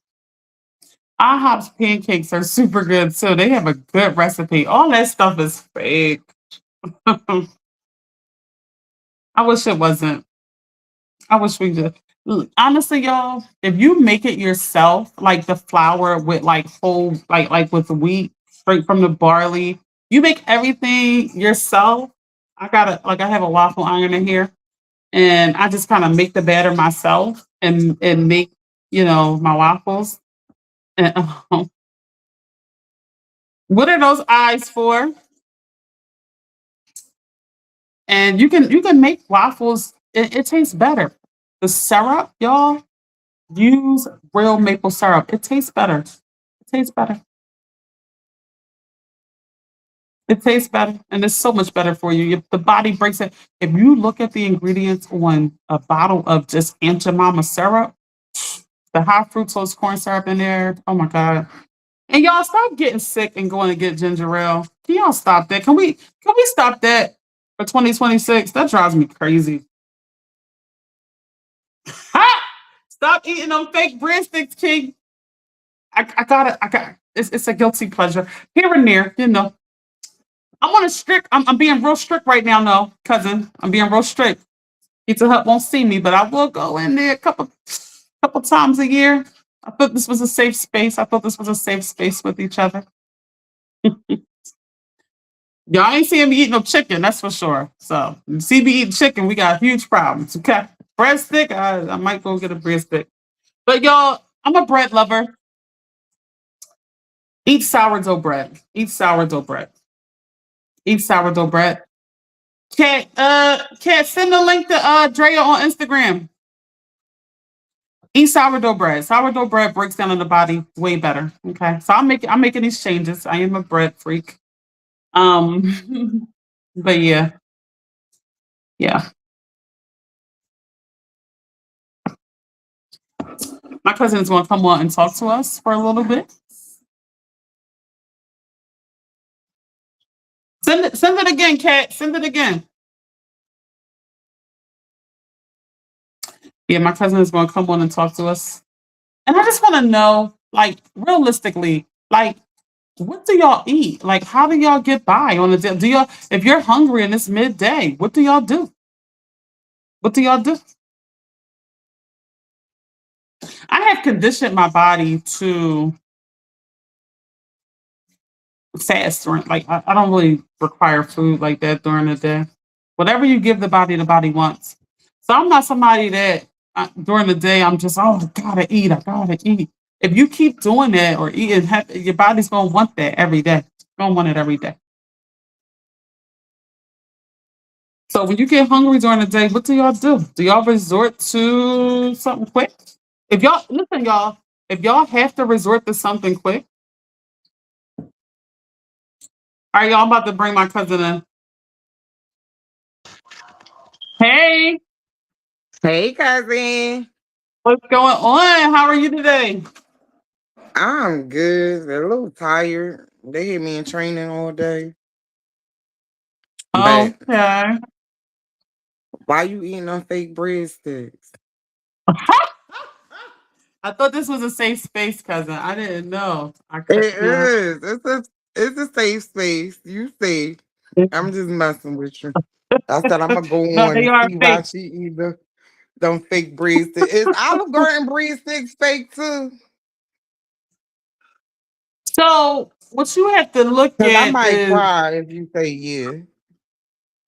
IHOP's pancakes are super good too. They have a good recipe. All that stuff is fake. I wish it wasn't. I wish we did. Honestly, y'all, if you make it yourself, like the flour with like whole, like with the wheat straight from the barley, you make everything yourself. I have a waffle iron in here, and I just kind of make the batter myself and make my waffles. And, what are those eyes for? And you can make waffles. It tastes better. The syrup, y'all, use real maple syrup. It tastes better. It tastes better. It tastes better, and it's so much better for you. If the body breaks it, if you look at the ingredients on a bottle of just Aunt Jemima syrup, the high fructose corn syrup in there. Oh my god! And y'all stop getting sick and going to get ginger ale. Can y'all stop that? Can we stop that for 2026? That drives me crazy. Ha! Stop eating them fake breadsticks, King. I got it. I got it's a guilty pleasure here and there. I'm on a strict. I'm being real strict right now, no, cousin. I'm being real strict. Pizza Hut won't see me, but I will go in there a couple times a year. I thought this was a safe space. I thought this was a safe space with each other. Y'all ain't seeing me eating no chicken, that's for sure. So you see me eating chicken, we got huge problems. Okay. Breadstick, I might go get a breadstick. But y'all, I'm a bread lover. Eat sourdough bread. Eat sourdough bread. Eat sourdough bread. Cat, send the link to Drea on Instagram. Eat sourdough bread. Sourdough bread breaks down in the body way better. Okay. So I'm making these changes. I am a bread freak. But yeah, yeah. My cousin is gonna come on and talk to us for a little bit. Send it again, Cat. Send it again. Yeah, my cousin is gonna come on and talk to us. And I just wanna know, like, realistically, like, what do y'all eat? Like, how do y'all get by on the day? Do y'all, if you're hungry and it's midday, what do y'all do? What do y'all do? I have conditioned my body to fast during, like, I don't really require food like that during the day. Whatever you give the body wants. So I'm not somebody that during the day I'm just, oh, I gotta eat, I gotta eat. If you keep doing that or eating, your body's gonna want that every day. It's gonna want it every day. So when you get hungry during the day, what do y'all do? Do y'all resort to something quick? If y'all listen, y'all, if y'all have to resort to something quick, all right, y'all, I'm about to bring my cousin in. Hey, Hey, cousin. what's going on? How are you today? I'm good. A little tired. They had me in training all day. But Okay. why you eating on fake breadsticks? I thought this was a safe space, cousin. I didn't know. I It could, yeah. is. It's a safe space. You see. I'm just messing with you. I said I'm gonna go No, on they and are see why fake. she either them fake breadsticks. Is Olive Garden breadsticks fake too? So what you have to look Cause I at might is cry if you say yeah.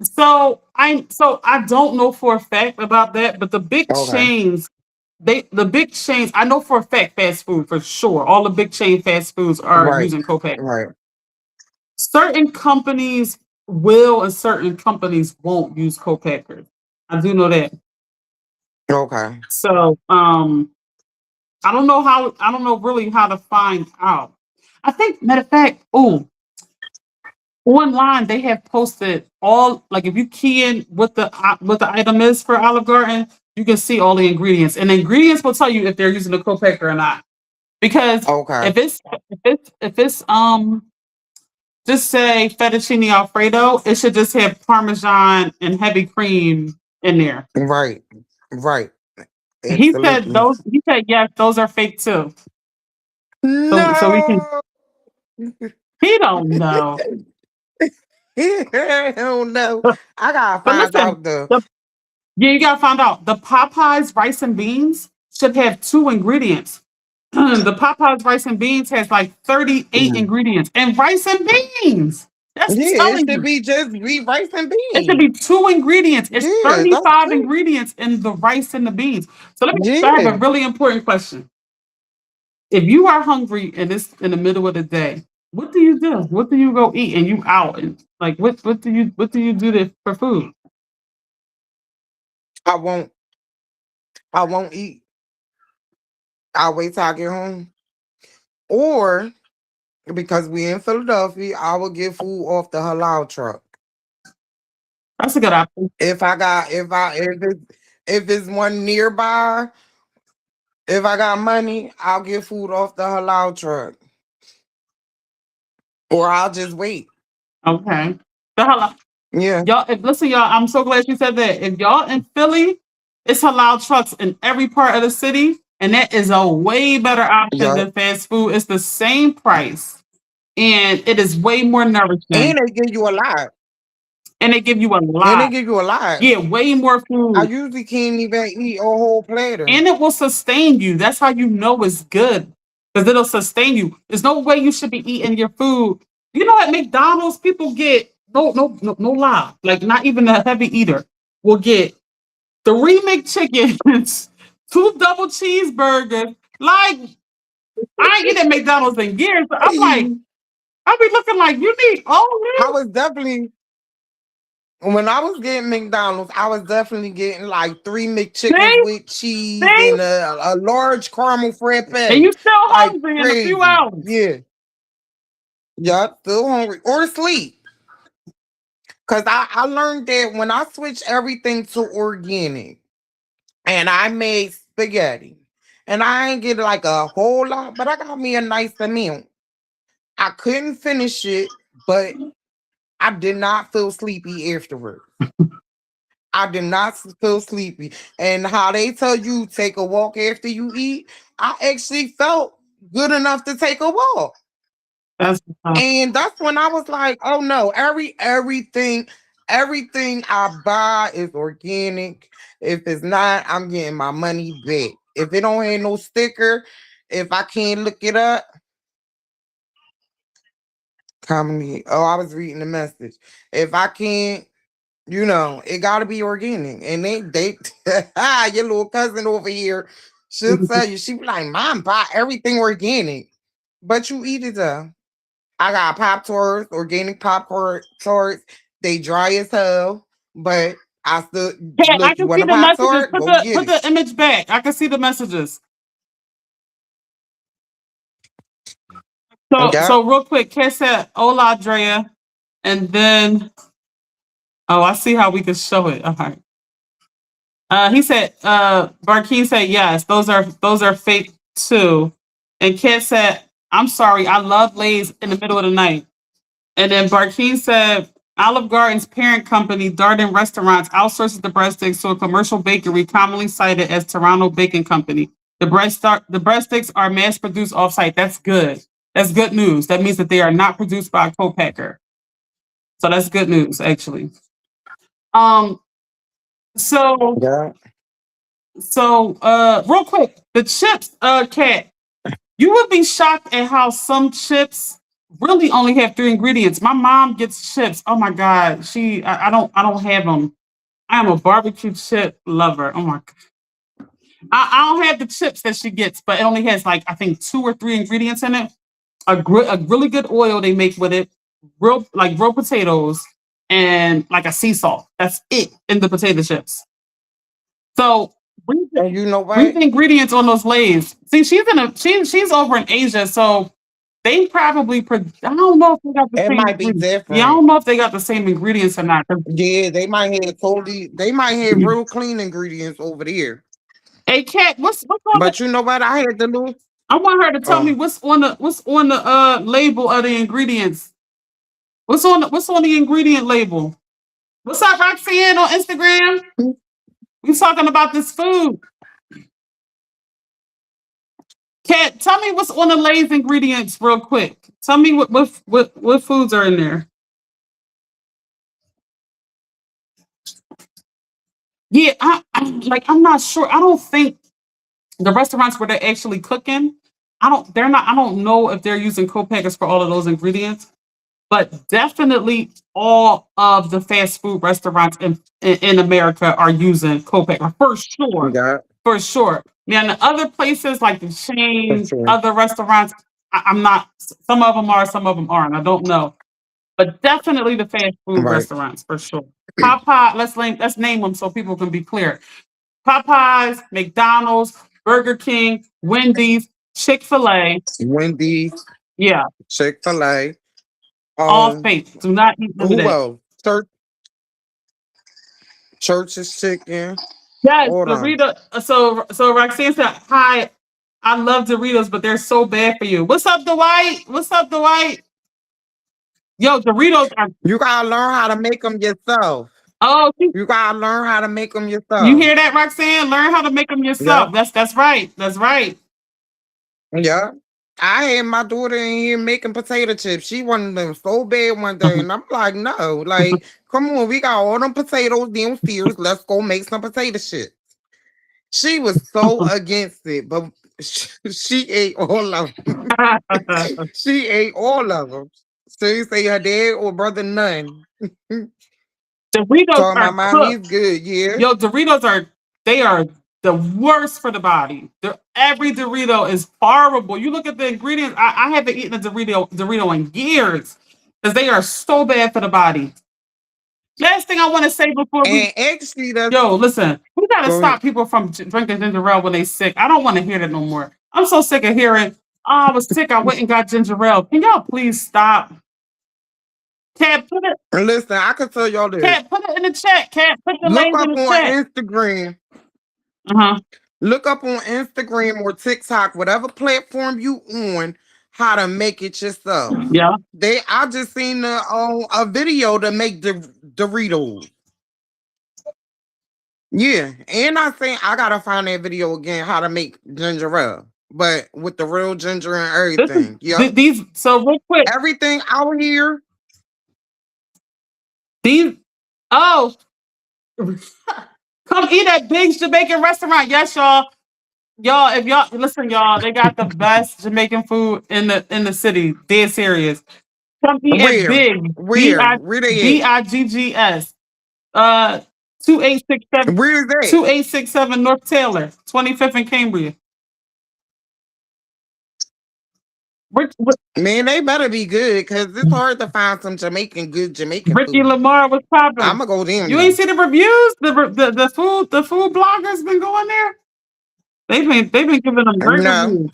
so I don't know for a fact about that, but Okay. the big chains, I know for a fact fast food for sure. All the big chain fast foods are Right. using co-pack. Right. Certain companies will and certain companies won't use co-packers. I do know that. Okay. So I don't know really how to find out. I think matter of fact, oh, online they have posted all, like, if you key in what the item is for Olive Garden, you can see all the ingredients. And the ingredients will tell you if they're using a co-packer or not. Because Okay. if it's just say fettuccine alfredo, it should just have parmesan and heavy cream in there. Right. Right. Absolutely. He said yes, those are fake too. So we can No. he don't know. I don't know. I gotta But find listen, out the the yeah, you gotta find out. The Popeyes rice and beans should have two ingredients. The Popeyes rice and beans has like 38 Mhm. ingredients. And rice and beans. That's Yeah, it telling should you. be just be rice and It should be beans. two ingredients. It's Yeah, that's 35 it. ingredients in the rice and the beans. So I have a Yeah. really important question. If you are hungry and it's in the middle of the day, what do you do? What do you go eat? And you out and like what do you do for food? I won't I won't eat. I'll wait till I get home. Or because we in Philadelphia, I will get food off the halal truck. That's a good option. If it's one nearby, if I got money, I'll get food off the halal truck. Or I'll just wait. Okay. The halal. Yeah. Y'all, listen, y'all, I'm so glad you said that. If y'all in Philly, it's halal trucks in every part of the city, and that is a way better option Yeah. than fast food. It's the same price, and it is way more nourishing, And they give you a lot. and they give you a And they lot. give you a lot. Yeah, way more I food, usually can't even eat a whole platter. and it will sustain you. That's how you know it's good because it'll sustain you. There's no way you should be eating your food. You know, at McDonald's, people get no lie, like not even a heavy eater will get three McChickens, two double cheeseburgers. Like, I ain't eaten at McDonald's in years. But I'm like, I I be looking like you need all this. was definitely when I was getting McDonald's, I was definitely getting like three McChickens See, with cheese see, and a large caramel frappe, and you still like hungry in a few crazy. hours. Yeah, yeah, still hungry or asleep. Cause I learned that when I switched everything to organic and I made spaghetti, and I ain't get like a whole lot, but I got me a nice amount. I couldn't finish it, but I did not feel sleepy afterwards. I did not feel sleepy. And how they tell you take a walk after you eat, I actually felt good enough to take a walk. That's And that's when I was like, oh no, everything I buy is organic. If it's not, I'm getting my money back. If it don't have no sticker, if I can't look it up, commonly. Oh, I was reading the message. If I can't, it got to be organic. And they, your little cousin over here, she'll tell you, she be like, Mom, buy everything organic, but you eat it though. I got Pop Tarts, organic popcorn tarts. They dry as hell, but I still Kat, I look. You can want see a the Pop messages. Tart? Go get Put it. the image back. I can see the messages. Yeah, So real quick, Kat said, "Hola, Drea," and then I see how we can show it. All right. He said, Barkeen said, yes, those are fake too. And Kat said, I'm sorry, I love Lay's in the middle of the night. And then Barkeen said, Olive Garden's parent company, Darden Restaurants, outsources the breadsticks to a commercial bakery commonly cited as Toronto Bacon Company. The breadsticks are mass produced offsite. That's good. That's good news. That means that they are not produced by a co-packer. So that's good news, actually. Um, so yeah. Real quick, the chips, Kat, you would be shocked at how some chips really only have 3 ingredients. My mom gets chips. Oh my God, I don't have them. I am a barbecue chip lover. Oh my, I don't have the chips that she gets, but it only has like I think 2 or 3 ingredients in it. A really good oil they make with it, real potatoes, and like a sea salt. That's it in the potato chips. So And you know read what? the ingredients on those Lay's. See, she's over in Asia, so they probably. I don't know if they got the It same might be ingredients. Yeah, I different. don't know if they got the same ingredients or not. Yeah, they might have totally. They might have real clean ingredients over there. Hey, Kat, what's on the? But you know what? I had to lose. I want her to tell me Oh, what's on the label of the ingredients. What's on the ingredient label? What's up, Roxanne on Instagram? We talking about this food. Kat, tell me what's on the Lay's ingredients real quick. Tell me what foods are in there. Yeah, I'm not sure. I don't think the restaurants where they're actually cooking, I don't know if they're using co-packers for all of those ingredients, but definitely all of the fast food restaurants in America are using co-packer for sure. yeah, For sure. Now, in the other places like the for chains, sure. other restaurants, I'm not, some of them are, some of them aren't. I don't know. But definitely the fast food Right. restaurants for sure. Popeye, let's name them so people can be clear. Popeyes, McDonald's, Burger King, Wendy's, Chick-fil-A. Wendy's, Yeah, Chick-fil-A. all fake. Do not eat none of Who that. else? Church's chicken. Yes, Hold on. Dorito. So Roxanne said, "Hi, I love Doritos, but they're so bad for you." What's up, Dwight? What's up, Dwight? Yo, Doritos are. You gotta learn how to make them yourself. Oh, You gotta learn how to make them you yourself. hear that, Roxanne? Learn how to make them Yeah, yourself. That's right. That's right. yeah. I had my daughter in here making potato chips. She wanted them so bad one day, and I'm like, no, like, come on, we got all them potatoes downstairs. Let's go make some potato chips. She was so against it, but she ate all of them. She ate all of them. So you say her dad or brother none. Doritos Talking are about mommy's cooked. good, yeah. Yo, they are the worst for the body. Every Dorito is horrible. You look at the ingredients. I haven't eaten a Dorito in years because they are so bad for the body. Last thing I want to say before we And actually, that's yo, listen, we gotta go ahead. stop people from drinking ginger ale when they sick. I don't want to hear that no more. I'm so sick of hearing, oh, I was sick, I went and got ginger ale. Can y'all please stop? Cat, Listen, I can tell y'all this. put it in the chat. Cat, put the Look names in up the on chat. Instagram. Uh-huh. Look up on Instagram or TikTok, whatever platform you on, how to make it yourself. Yeah. I just seen a video to make the Doritos. Yeah, and I gotta find that video again how to make ginger ale, but with the real ginger and This is everything. Yep, these so real quick. everything out here. These oh come eat at Big's Jamaican restaurant. Yes, y'all. y'all, if y'all listen, y'all, they got the best Jamaican food in the city. Dead serious. Come eat at Where? Big Where they Biggs. 2867 at? Where is that? 2867 North Taylor, 25th and Cambria. Man, they better be good because it's hard to find some good Jamaican Ricky food. Lamar was popping. I'ma go them You ain't then. see the reviews? The food bloggers been going there. They've been giving them great No, reviews.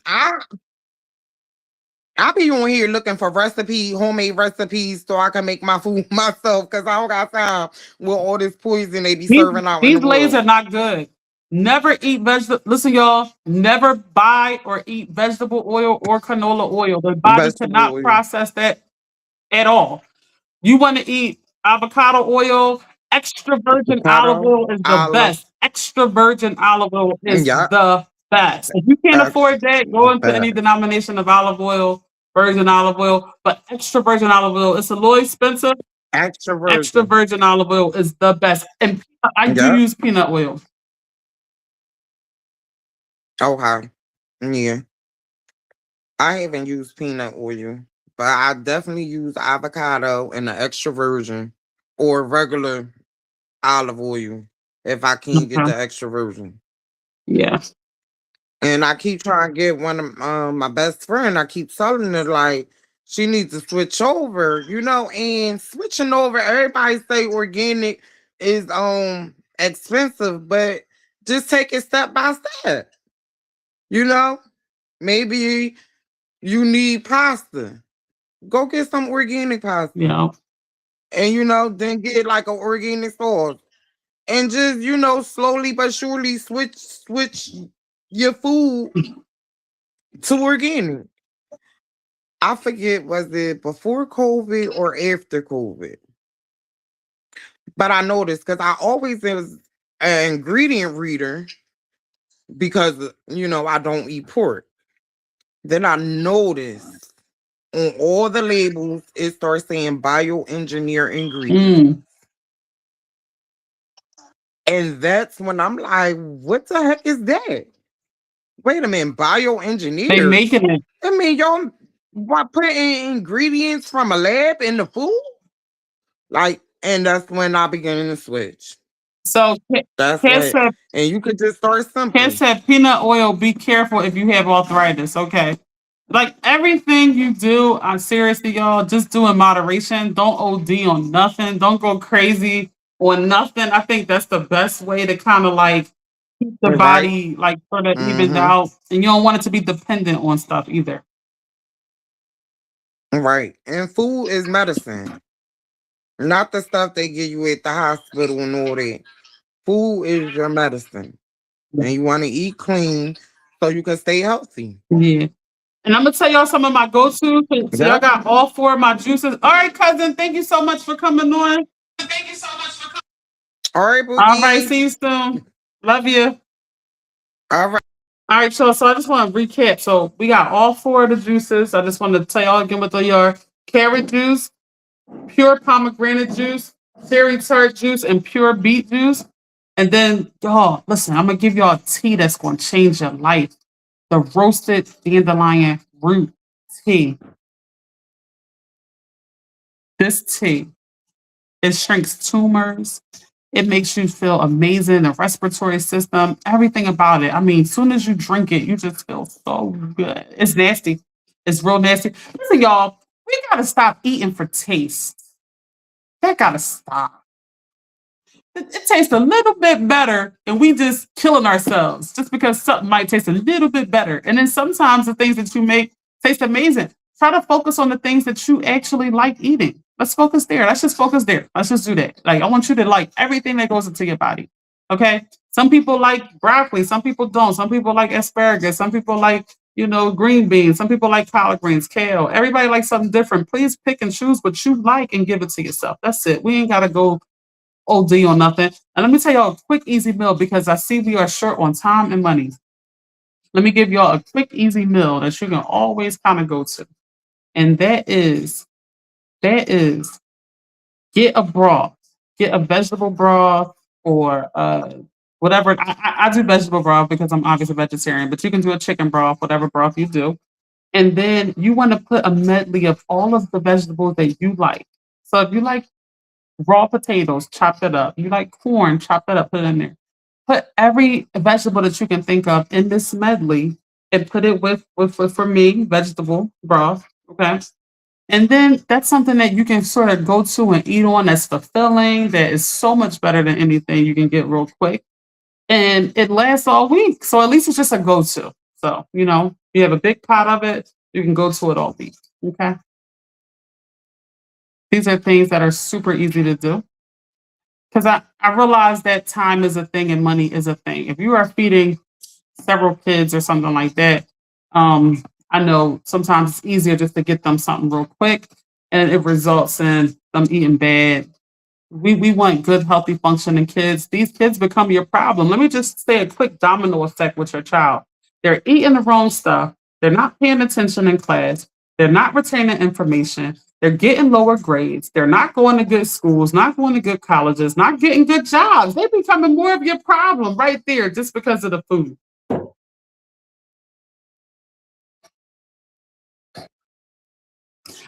I be on here looking for homemade recipes, so I can make my food myself because I don't got time with all this poison they be These serving out in the these lays world. are not good. Never eat vegetable. Listen, y'all. Never buy or eat vegetable oil or canola oil. The body Vegetable cannot oil. process that at all. You want to eat avocado oil? Extra virgin olive Avocado, oil is the olive. best. Extra virgin olive oil is Yeah, the best. If you can't afford that, the go into any best. denomination of olive oil, virgin olive oil. But extra virgin olive oil, it's a little expensive. Extra Extra virgin. virgin olive oil is the best. And I do Yeah. use peanut oil. Okay. Yeah. I haven't used peanut oil, but I definitely use avocado and the extra virgin or regular olive oil if I can't get Okay. the extra virgin. Yeah. And I keep trying to get one of my best friend. I keep telling her like she needs to switch over, and switching over. Everybody say organic is expensive, but just take it step by step. You know, maybe you need pasta. Go get some organic pasta, Yeah. and then get like an organic sauce, and just slowly but surely switch your food to organic. I forget, was it before COVID or after COVID? But I noticed because I always was an ingredient reader because I don't eat pork. Then I noticed on all the labels it starts saying bioengineer ingredients. Mm. And that's when I'm like, what the heck is that? Wait a minute, They bioengineered? making it. I mean, y'all putting ingredients from a lab in the food? Like, and that's when I began to switch. So That's Cass what, said and you could just start Ken simple. said peanut oil, be careful if you have arthritis. Okay. Like everything you do, I'm seriously, y'all, just do in moderation. Don't OD on nothing. Don't go crazy on nothing. I think that's the best way to kind of like keep the Right? body like sort of evened Mm-hmm. out. And you don't want it to be dependent on stuff either. Right. And food is medicine, not the stuff they give you at the hospital and all that. Food is your medicine. And you want to eat clean so you can stay healthy. Yeah. And I'm gonna tell y'all some of my go-to. So y'all Yeah. got all four of my juices. All right, cousin. Thank you so much for coming on. All right, All right, Boogie. see you soon. Love you. All right. All right, so I just want to recap. So we got all four of the juices. I just want to tell y'all again what they are: carrot juice, pure pomegranate juice, cherry tart juice, and pure beet juice. And then y'all, listen, I'm gonna give y'all a tea that's gonna change your life. The roasted dandelion root tea. This tea, it shrinks tumors. It makes you feel amazing. The respiratory system, everything about it. I mean, as soon as you drink it, you just feel so good. It's nasty. It's real nasty. Listen, y'all, we gotta stop eating for taste. That gotta stop. It tastes a little bit better, and we just killing ourselves just because something might taste a little bit better. And then sometimes the things that you make taste amazing. Try to focus on the things that you actually like eating. Let's focus there. Let's just focus there. Let's just do that. Like I want you to like everything that goes into your body. Okay. Some people like broccoli. Some people don't. Some people like asparagus. Some people like green beans. Some people like collard greens, kale. Everybody likes something different. Please pick and choose what you like and give it to yourself. That's it. We ain't gotta go OD on nothing. And let me tell y'all a quick, easy meal because I see we are short on time and money. Let me give y'all a quick, easy meal that you can always kind of go to. And that is get a broth, get a vegetable broth or Whatever I do vegetable broth because I'm obviously a vegetarian, but you can do a chicken broth, whatever broth you do. And then you want to put a medley of all of the vegetables that you like. So if you like raw potatoes, chop that up. You like corn, chop that up, put it in there. Put every vegetable that you can think of in this medley and put it with for me, vegetable broth. Okay. And then that's something that you can sort of go to and eat on that's fulfilling, that is so much better than anything you can get real quick. And it lasts all week. So at least it's just a go to. So, you have a big pot of it, you can go to it all week. Okay. These are things that are super easy to do. Because I realize that time is a thing and money is a thing. If you are feeding several kids or something like that, I know sometimes it's easier just to get them something real quick and it results in them eating bad. We want good, healthy, functioning kids. These kids become your problem. Let me just say a quick domino effect with your child. They're eating the wrong stuff. They're not paying attention in class. They're not retaining information. They're getting lower grades. They're not going to good schools, not going to good colleges, not getting good jobs. They're becoming more of your problem right there just because of the food.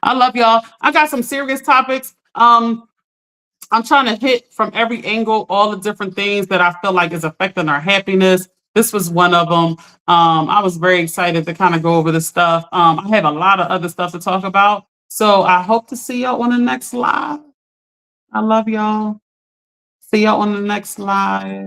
I love y'all. I got some serious topics. I'm trying to hit from every angle all the different things that I feel like is affecting our happiness. This was one of them. I was very excited to kind of go over this stuff. I have a lot of other stuff to talk about. So I hope to see y'all on the next live. I love y'all. See y'all on the next live.